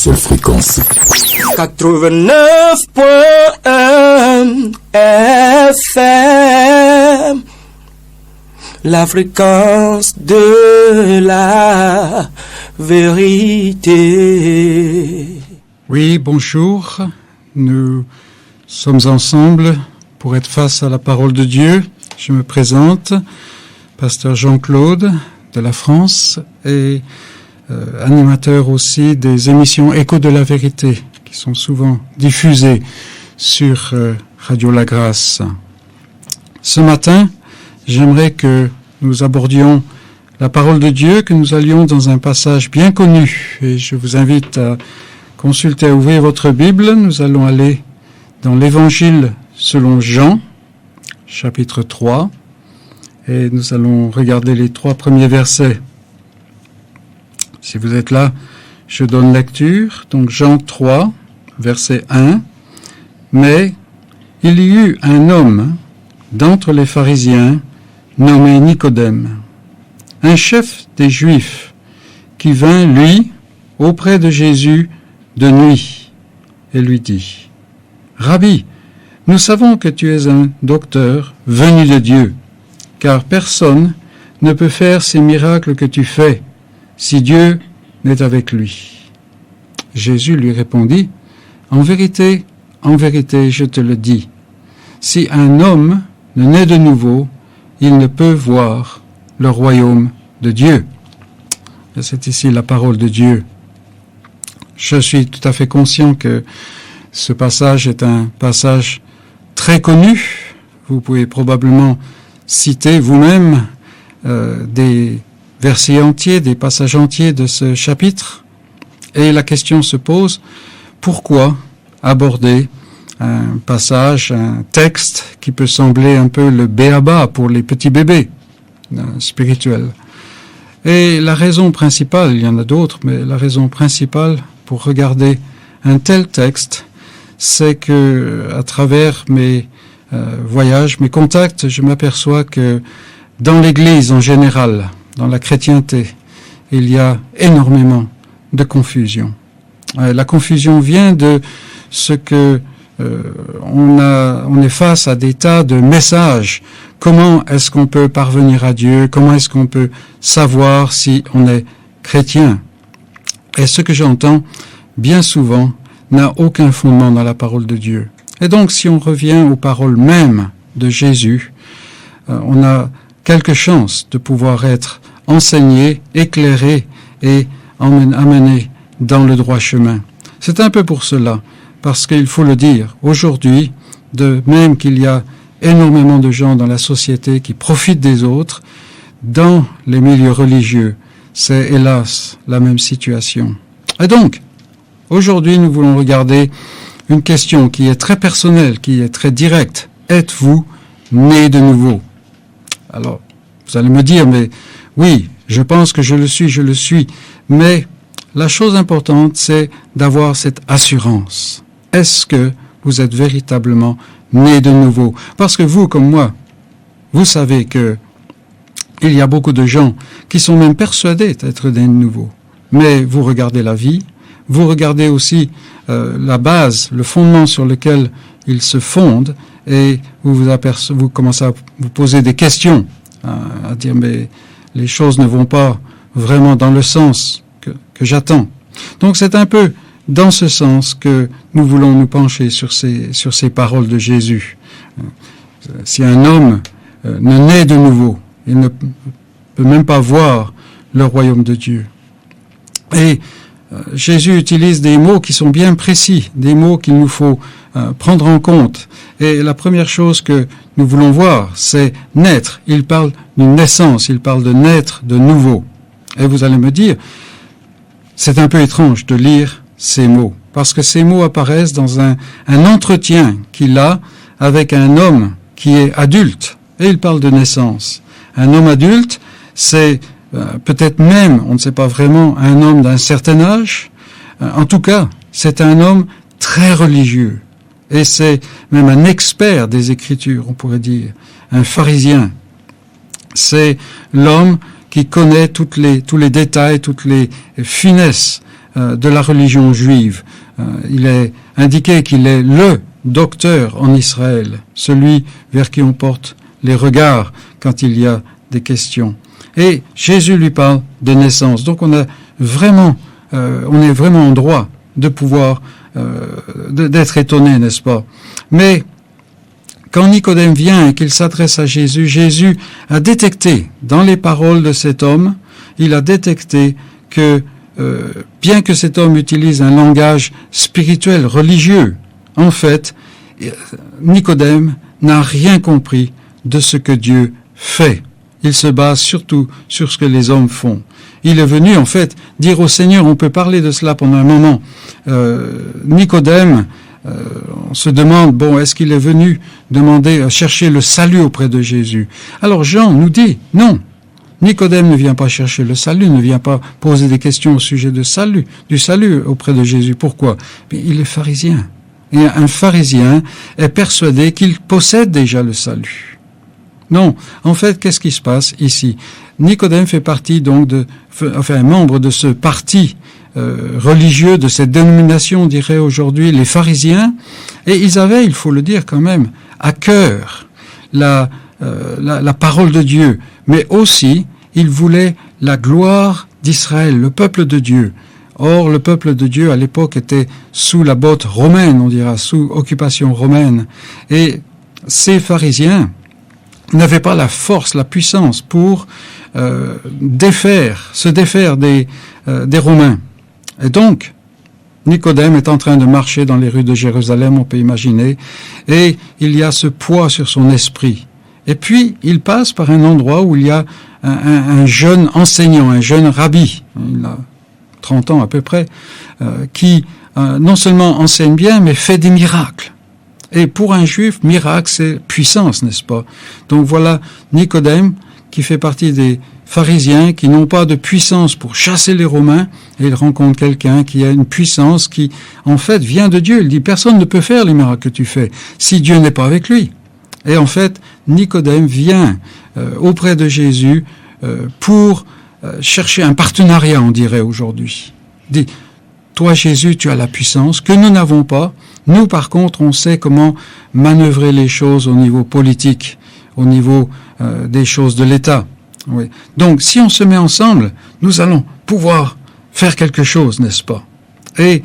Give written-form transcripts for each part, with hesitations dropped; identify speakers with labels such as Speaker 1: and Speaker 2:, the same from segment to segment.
Speaker 1: seule fréquence.
Speaker 2: 89.1 FM, la fréquence de la vérité.
Speaker 3: Oui, bonjour. Nous sommes ensemble pour être face à la parole de Dieu. Je me présente, pasteur Jean-Claude de la France et animateur aussi des émissions Écho de la vérité qui sont souvent diffusées sur Radio La Grâce. Ce matin, j'aimerais que nous abordions la parole de Dieu, que nous allions dans un passage bien connu. Et je vous invite à consulter, à ouvrir votre Bible. Nous allons aller dans l'Évangile selon Jean, chapitre 3. Et nous allons regarder les 3 premiers versets. Si vous êtes là, je donne lecture. Donc Jean 3, verset 1. Mais il y eut un homme d'entre les pharisiens nommé Nicodème, un chef des Juifs, qui vint, lui, auprès de Jésus de nuit, et lui dit : Rabbi, nous savons que tu es un docteur venu de Dieu, car personne ne peut faire ces miracles que tu fais, si Dieu n'est avec lui. Jésus lui répondit : en vérité, je te le dis, si un homme ne naît de nouveau, il ne peut voir le royaume de Dieu. Et c'est ici la parole de Dieu. Je suis tout à fait conscient que ce passage est un passage très connu. Vous pouvez probablement citer vous-même des versets entiers, des passages entiers de ce chapitre. Et la question se pose, pourquoi aborder un passage, un texte qui peut sembler un peu le b.a.-ba pour les petits bébés spirituels? Et la raison principale, il y en a d'autres, mais la raison principale pour regarder un tel texte, c'est que à travers mes voyages, mes contacts, je m'aperçois que dans l'Église en général, dans la chrétienté, il y a énormément de confusion. La confusion vient de ce que on est face à des tas de messages. Comment est-ce qu'on peut parvenir à Dieu? Comment est-ce qu'on peut savoir si on est chrétien? Et ce que j'entends bien souvent n'a aucun fondement dans la parole de Dieu. Et donc, si on revient aux paroles mêmes de Jésus, on a quelque chance de pouvoir être enseigné, éclairé et amené dans le droit chemin. C'est un peu pour cela, parce qu'il faut le dire, aujourd'hui, de même qu'il y a énormément de gens dans la société qui profitent des autres, dans les milieux religieux, c'est hélas la même situation. Et donc, aujourd'hui, nous voulons regarder une question qui est très personnelle, qui est très directe. Êtes-vous né de nouveau? Alors, vous allez me dire, mais oui, je pense que je le suis, mais la chose importante, c'est d'avoir cette assurance. Est-ce que vous êtes véritablement né de nouveau? Parce que vous, comme moi, vous savez que il y a beaucoup de gens qui sont même persuadés d'être nés de nouveau. Mais vous regardez la vie, vous regardez aussi la base, le fondement sur lequel ils se fondent, et vous commencez à vous poser des questions, à dire mais les choses ne vont pas vraiment dans le sens que j'attends. Donc c'est un peu dans ce sens que nous voulons nous pencher sur ces paroles de Jésus. Si un homme ne naît de nouveau, il ne peut même pas voir le royaume de Dieu. Et Jésus utilise des mots qui sont bien précis, des mots qu'il nous faut prendre en compte. Et la première chose que nous voulons voir, c'est naître. Il parle d'une naissance, il parle de naître de nouveau. Et vous allez me dire, c'est un peu étrange de lire ces mots, parce que ces mots apparaissent dans un entretien qu'il a avec un homme qui est adulte, et il parle de naissance. Un homme adulte, c'est peut-être même, on ne sait pas vraiment, un homme d'un certain âge. En tout cas, c'est un homme très religieux, et c'est même un expert des Écritures, on pourrait dire, un pharisien. C'est l'homme qui connaît tous les détails, toutes les finesses de la religion juive. Il est indiqué qu'il est le docteur en Israël, celui vers qui on porte les regards quand il y a des questions. Et Jésus lui parle de naissance. Donc on est vraiment en droit de pouvoir d'être étonné, n'est-ce pas? Mais quand Nicodème vient et qu'il s'adresse à Jésus, Jésus a détecté dans les paroles de cet homme, il a détecté que bien que cet homme utilise un langage spirituel, religieux, en fait, Nicodème n'a rien compris de ce que Dieu fait. Il se base surtout sur ce que les hommes font. Il est venu, en fait, dire au Seigneur, on peut parler de cela pendant un moment. Nicodème, on se demande, est-ce qu'il est venu chercher le salut auprès de Jésus? Alors Jean nous dit, non, Nicodème ne vient pas chercher le salut, ne vient pas poser des questions au sujet du salut auprès de Jésus. Pourquoi? Il est pharisien. Et un pharisien est persuadé qu'il possède déjà le salut. Non, en fait, qu'est-ce qui se passe ici? Nicodème fait partie donc un membre de ce parti religieux, de cette dénomination, on dirait aujourd'hui, les pharisiens, et ils avaient, il faut le dire quand même, à cœur la parole de Dieu, mais aussi, ils voulaient la gloire d'Israël, le peuple de Dieu. Or, le peuple de Dieu, à l'époque, était sous la botte romaine, on dira, sous occupation romaine, et ces pharisiens n'avaient pas la force, la puissance pour se défaire des Romains. Et donc, Nicodème est en train de marcher dans les rues de Jérusalem, on peut imaginer, et il y a ce poids sur son esprit. Et puis, il passe par un endroit où il y a un jeune enseignant, un jeune rabbi, il a 30 ans à peu près, qui non seulement enseigne bien, mais fait des miracles. Et pour un juif, miracle, c'est puissance, n'est-ce pas? Donc voilà Nicodème, qui fait partie des pharisiens, qui n'ont pas de puissance pour chasser les Romains, et il rencontre quelqu'un qui a une puissance qui, en fait, vient de Dieu. Il dit, personne ne peut faire les miracles que tu fais, si Dieu n'est pas avec lui. Et en fait, Nicodème vient auprès de Jésus pour chercher un partenariat, on dirait aujourd'hui. Il dit, toi Jésus, tu as la puissance que nous n'avons pas. Nous, par contre, on sait comment manœuvrer les choses au niveau politique, au niveau des choses de l'État. Oui. Donc, si on se met ensemble, nous allons pouvoir faire quelque chose, n'est-ce pas? Et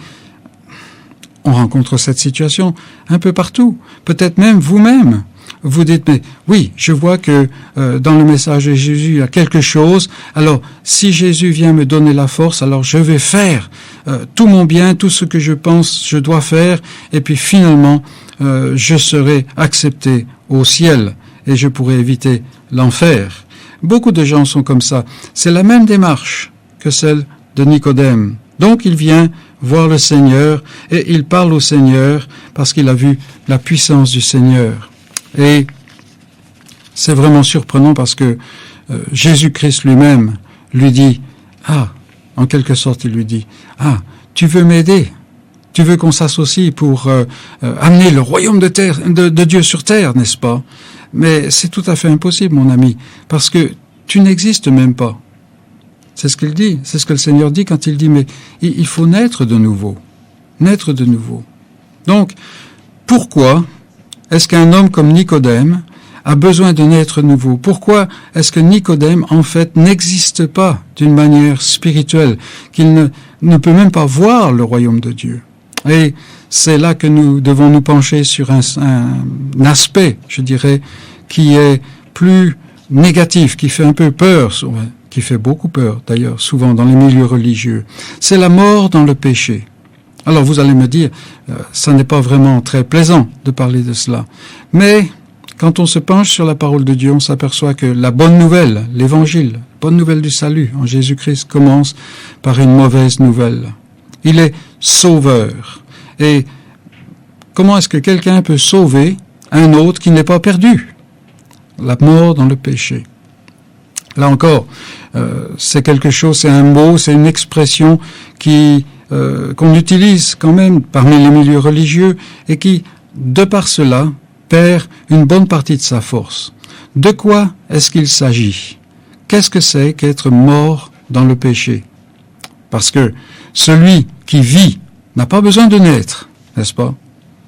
Speaker 3: on rencontre cette situation un peu partout. Peut-être même vous-même. Vous dites, mais oui, je vois que dans le message de Jésus, il y a quelque chose. Alors, si Jésus vient me donner la force, alors je vais faire tout mon bien, tout ce que je pense je dois faire, et puis finalement, je serai accepté au ciel et je pourrai éviter l'enfer. Beaucoup de gens sont comme ça. C'est la même démarche que celle de Nicodème. Donc, il vient voir le Seigneur et il parle au Seigneur parce qu'il a vu la puissance du Seigneur. Et c'est vraiment surprenant parce que Jésus-Christ lui-même lui dit, en quelque sorte il lui dit, tu veux m'aider, tu veux qu'on s'associe pour amener le royaume de Dieu sur terre, n'est-ce pas? Mais c'est tout à fait impossible, mon ami, parce que tu n'existes même pas. C'est ce qu'il dit, c'est ce que le Seigneur dit quand il dit, mais il faut naître de nouveau. Naître de nouveau. Donc, pourquoi est-ce qu'un homme comme Nicodème a besoin de naître nouveau? Pourquoi est-ce que Nicodème, en fait, n'existe pas d'une manière spirituelle, qu'il ne peut même pas voir le royaume de Dieu? Et c'est là que nous devons nous pencher sur un aspect, je dirais, qui est plus négatif, qui fait un peu peur, qui fait beaucoup peur, d'ailleurs, souvent dans les milieux religieux. C'est la mort dans le péché. Alors vous allez me dire, ça n'est pas vraiment très plaisant de parler de cela. Mais quand on se penche sur la parole de Dieu, on s'aperçoit que la bonne nouvelle, l'évangile, bonne nouvelle du salut en Jésus-Christ commence par une mauvaise nouvelle. Il est sauveur. Et comment est-ce que quelqu'un peut sauver un autre qui n'est pas perdu? La mort dans le péché. Là encore, c'est quelque chose, c'est un mot, c'est une expression qu'on utilise quand même parmi les milieux religieux et qui, de par cela, perd une bonne partie de sa force. De quoi est-ce qu'il s'agit? Qu'est-ce que c'est qu'être mort dans le péché? Parce que celui qui vit n'a pas besoin de naître, n'est-ce pas?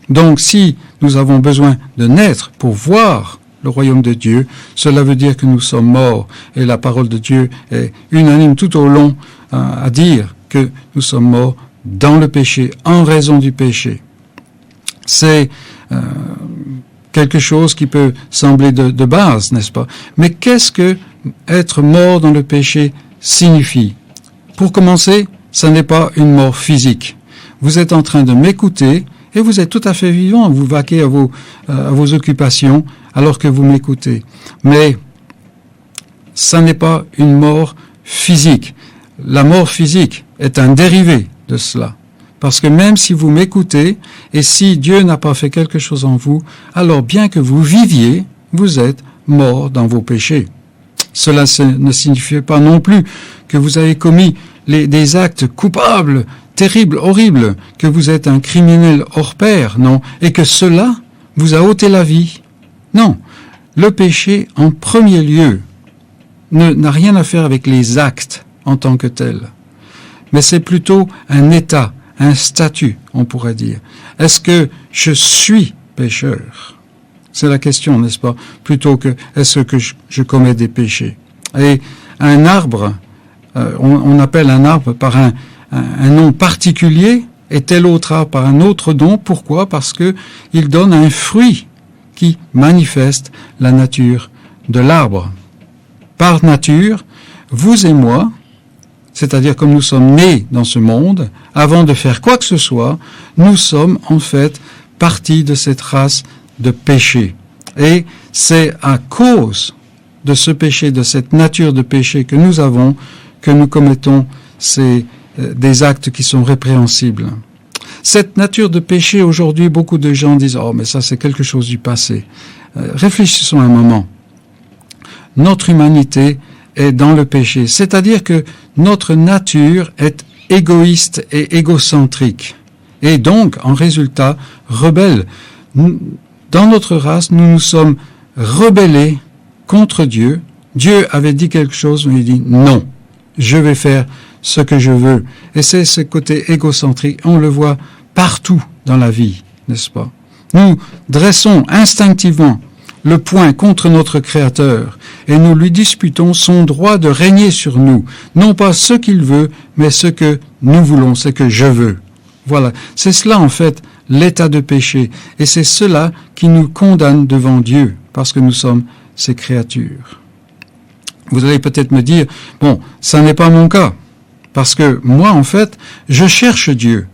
Speaker 3: Donc si nous avons besoin de naître pour voir le royaume de Dieu, cela veut dire que nous sommes morts. Et la parole de Dieu est unanime tout au long à dire que nous sommes morts dans le péché, en raison du péché. C'est quelque chose qui peut sembler de base, n'est-ce pas? Mais qu'est-ce que être mort dans le péché signifie? Pour commencer, ça n'est pas une mort physique. Vous êtes en train de m'écouter et vous êtes tout à fait vivant. Vous vaquez à vos occupations alors que vous m'écoutez. Mais ça n'est pas une mort physique. La mort physique est un dérivé de cela. Parce que même si vous m'écoutez, et si Dieu n'a pas fait quelque chose en vous, alors bien que vous viviez, vous êtes mort dans vos péchés. Cela ne signifie pas non plus que vous avez commis des actes coupables, terribles, horribles, que vous êtes un criminel hors pair, non, et que cela vous a ôté la vie. Non, le péché, en premier lieu, n'a rien à faire avec les actes en tant que tels. Mais c'est plutôt un état, un statut, on pourrait dire. Est-ce que je suis pécheur? C'est la question, n'est-ce pas? Plutôt que est-ce que je commets des péchés? Et un arbre, on appelle un arbre par un nom particulier et tel autre arbre par un autre nom. Pourquoi? Parce que il donne un fruit qui manifeste la nature de l'arbre. Par nature, vous et moi, c'est-à-dire comme nous sommes nés dans ce monde, avant de faire quoi que ce soit, nous sommes en fait partie de cette race de péché. Et c'est à cause de ce péché, de cette nature de péché que nous avons, que nous commettons des actes qui sont répréhensibles. Cette nature de péché, aujourd'hui, beaucoup de gens disent « Oh, mais ça c'est quelque chose du passé ». Réfléchissons un moment. Notre humanité est dans le péché, c'est-à-dire que notre nature est égoïste et égocentrique, et donc, en résultat, rebelle. Dans notre race, nous nous sommes rebellés contre Dieu. Dieu avait dit quelque chose, mais il dit non, je vais faire ce que je veux. Et c'est ce côté égocentrique, on le voit partout dans la vie, n'est-ce pas? Nous dressons instinctivement le poing contre notre Créateur et nous lui disputons son droit de régner sur nous, non pas ce qu'il veut, mais ce que nous voulons, ce que je veux. Voilà, c'est cela en fait l'état de péché, et c'est cela qui nous condamne devant Dieu, parce que nous sommes ses créatures. Vous allez peut-être me dire, bon, ça n'est pas mon cas, parce que moi en fait, je cherche Dieu.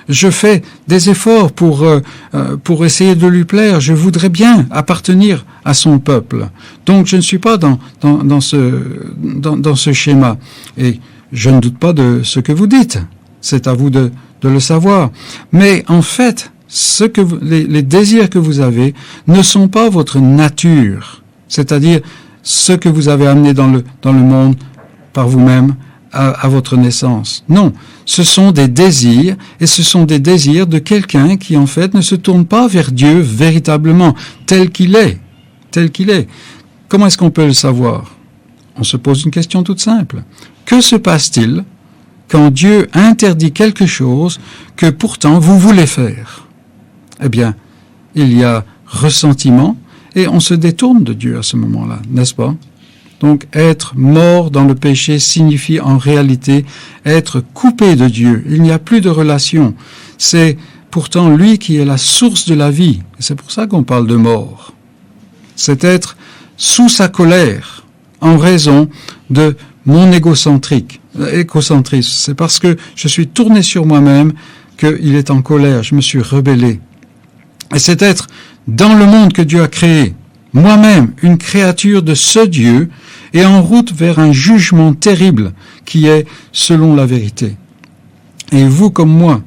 Speaker 3: Je fais des efforts pour essayer de lui plaire. Je voudrais bien appartenir à son peuple. Donc je ne suis pas dans ce schéma. Et je ne doute pas de ce que vous dites. C'est à vous de le savoir. Mais en fait, les désirs que vous avez ne sont pas votre nature. C'est-à-dire ce que vous avez amené dans le monde par vous-même à votre naissance. Non, ce sont des désirs, et ce sont des désirs de quelqu'un qui en fait ne se tourne pas vers Dieu véritablement, tel qu'il est. Comment est-ce qu'on peut le savoir? On se pose une question toute simple. Que se passe-t-il quand Dieu interdit quelque chose que pourtant vous voulez faire? Eh bien, il y a ressentiment, et on se détourne de Dieu à ce moment-là, n'est-ce pas? Donc, être mort dans le péché signifie en réalité être coupé de Dieu. Il n'y a plus de relation. C'est pourtant lui qui est la source de la vie. Et c'est pour ça qu'on parle de mort. C'est être sous sa colère en raison de mon égocentrisme. C'est parce que je suis tourné sur moi-même qu'il est en colère. Je me suis rebellé. Et c'est être dans le monde que Dieu a créé, moi-même, une créature de ce Dieu, et en route vers un jugement terrible qui est selon la vérité. Et vous comme moi,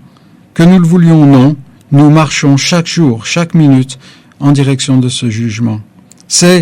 Speaker 3: que nous le voulions ou non, nous marchons chaque jour, chaque minute, en direction de ce jugement. C'est